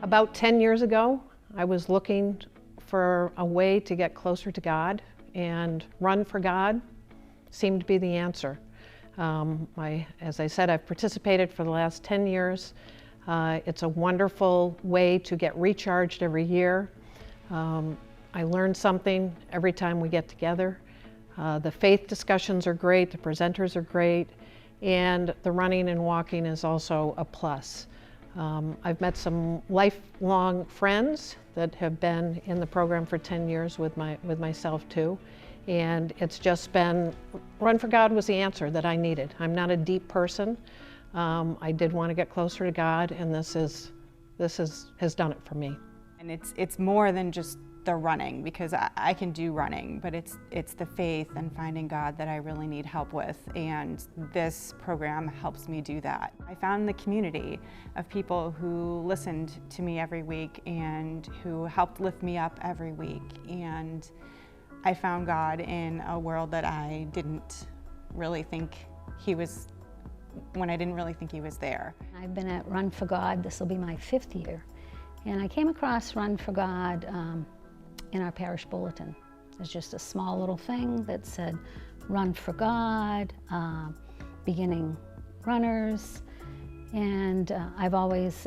About 10 years ago, I was looking for a way to get closer to God, and Run for God seemed to be the answer. As I said, I've participated for the last 10 years. It's a wonderful way to get recharged every year. I learn something every time we get together. The faith discussions are great, the presenters are great, and the running and walking is also a plus. I've met some lifelong friends that have been in the program for 10 years with myself too. And it's just been, Run for God was the answer that I needed. I'm not a deep person. I did want to get closer to God, and this has done it for me. And it's more than just the running, because I can do running, but it's the faith and finding God that I really need help with, and this program helps me do that. I found the community of people who listened to me every week and who helped lift me up every week, and I found God in a world that I didn't really think He was, when I didn't really think He was there. I've been at Run for God, this will be my 5th year, and I came across Run for God in our parish bulletin. It's just a small little thing that said, Run for God, beginning runners, and I've always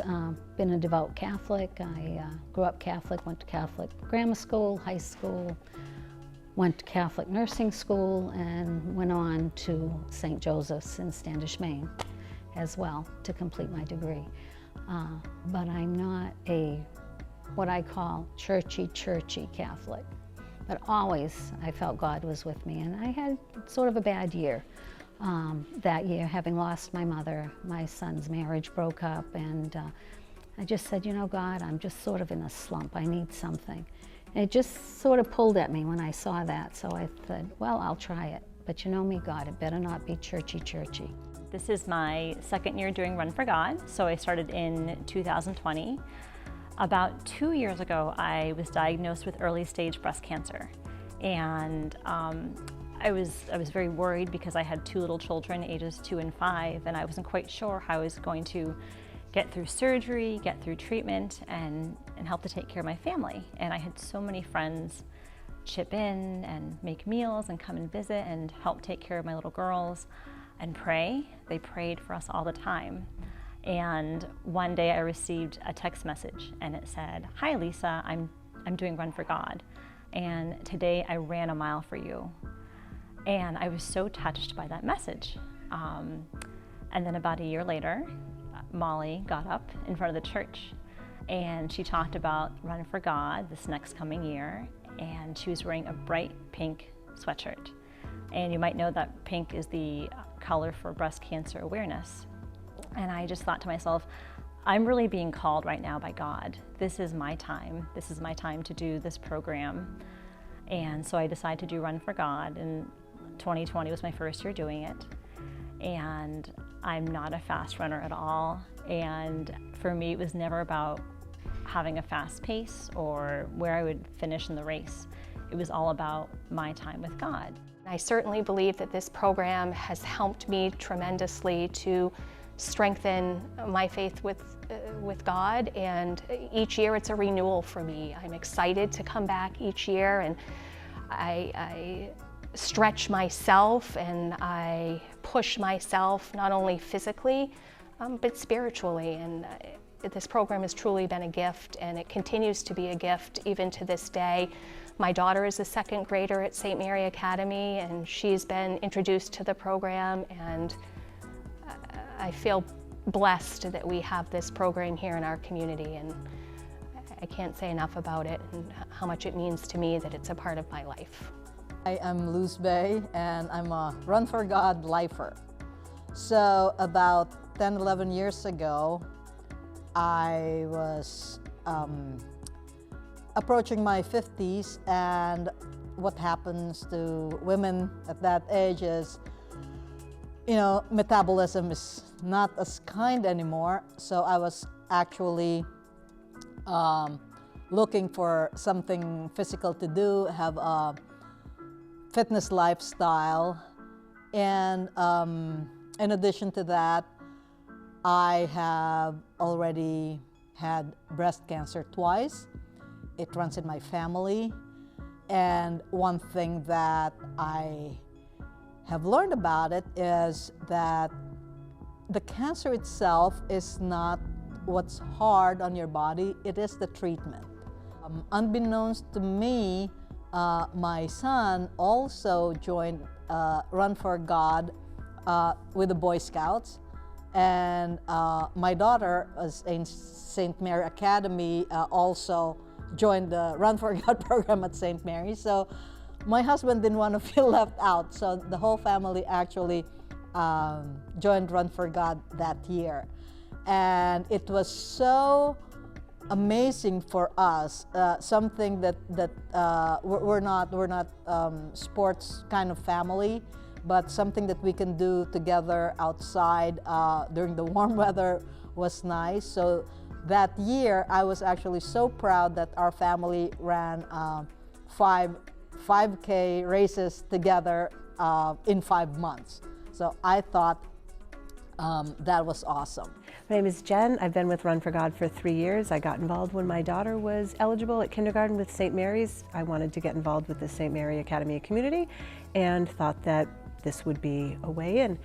been a devout Catholic. I grew up Catholic, went to Catholic grammar school, high school, went to Catholic nursing school, and went on to St. Joseph's in Standish, Maine as well to complete my degree. But I'm not a what I call churchy Catholic. But always I felt God was with me, and I had sort of a bad year that year, having lost my mother. My son's marriage broke up, and I just said, you know, God, I'm just sort of in a slump. I need something. And it just sort of pulled at me when I saw that, so I said, well, I'll try it. But you know me, God, it better not be churchy. This is my 2nd year doing Run for God, so I started in 2020. About 2 years ago, I was diagnosed with early stage breast cancer, and I was very worried because I had 2 little children, ages 2 and 5, and I wasn't quite sure how I was going to get through surgery, get through treatment, and help to take care of my family. And I had so many friends chip in and make meals and come and visit and help take care of my little girls and pray. They prayed for us all the time. And one day I received a text message, and it said, "Hi Lisa, I'm doing Run for God, and today I ran a mile for you." And I was so touched by that message. And then about a year later, Molly got up in front of the church, and she talked about Run for God this next coming year, and she was wearing a bright pink sweatshirt. And you might know that pink is the color for breast cancer awareness. And I just thought to myself, I'm really being called right now by God. This is my time. This is my time to do this program. And so I decided to do Run for God, and 2020 was my first year doing it. And I'm not a fast runner at all. And for me, it was never about having a fast pace or where I would finish in the race. It was all about my time with God. I certainly believe that this program has helped me tremendously to strengthen my faith with God, and each year it's a renewal for me. I'm excited to come back each year, and I stretch myself and I push myself not only physically but spiritually, and this program has truly been a gift, and it continues to be a gift even to this day. My daughter is a 2nd grader at St. Mary Academy, and she's been introduced to the program, and I feel blessed that we have this program here in our community, and I can't say enough about it and how much it means to me that it's a part of my life. I am Luz Bay, and I'm a Run for God lifer. So about 10, 11 years ago, I was approaching my 50s, and what happens to women at that age is, you know, metabolism is not as kind anymore. So I was actually looking for something physical to do, have a fitness lifestyle, and in addition to that, I have already had breast cancer twice. It runs in my family. And one thing that I have learned about it is that the cancer itself is not what's hard on your body, it is the treatment. Unbeknownst to me, my son also joined Run for God with the Boy Scouts. And my daughter was in St. Mary Academy, also joined the Run for God program at St. Mary. So my husband didn't want to feel left out. So the whole family actually joined Run for God that year. And it was so amazing for us, something that we're not sports kind of family, but something that we can do together outside during the warm weather was nice. So that year, I was actually so proud that our family ran 5K races together in 5 months. So I thought that was awesome. My name is Jen. I've been with Run for God for 3 years. I got involved when my daughter was eligible at kindergarten with St. Mary's. I wanted to get involved with the St. Mary Academy Community and thought that this would be a way in.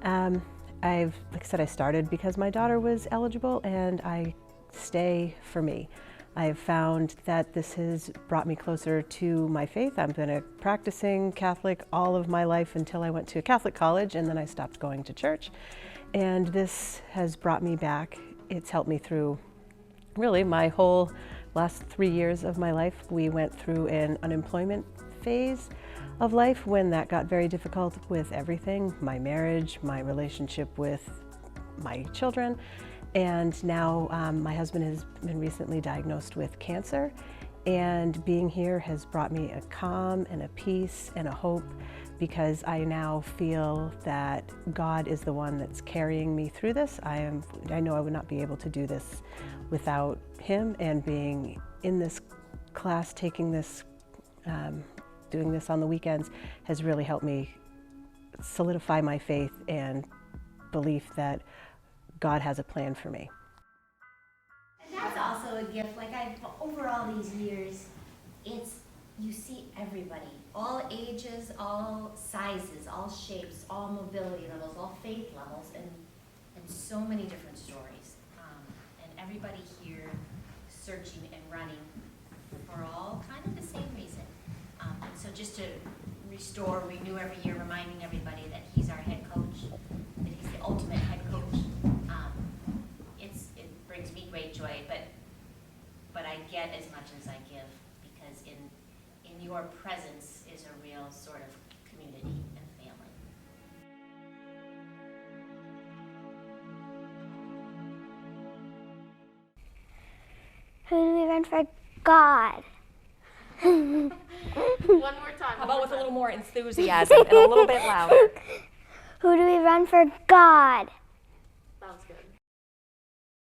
Like I said, I started because my daughter was eligible, and I stay for me. I've found that this has brought me closer to my faith. I've been a practicing Catholic all of my life until I went to a Catholic college, and then I stopped going to church. And this has brought me back. It's helped me through really my whole last 3 years of my life. We went through an unemployment phase of life when that got very difficult with everything, my marriage, my relationship with my children. And now my husband has been recently diagnosed with cancer, and being here has brought me a calm and a peace and a hope, because I now feel that God is the one that's carrying me through this. I know I would not be able to do this without him, and being in this class, taking this, doing this on the weekends has really helped me solidify my faith and belief that God has a plan for me. And that's also a gift. Like over all these years, you see everybody, all ages, all sizes, all shapes, all mobility levels, all faith levels, and so many different stories. And everybody here searching and running for all kind of the same reason. And so just to renew every year, reminding everybody that he's our head coach, that he's the ultimate head coach. It brings me great joy, but I get as much as I give, because in your presence is a real sort of community and family. Who do we run for? God. One more time. How about with a little more enthusiasm and a little bit louder? Who do we run for? God.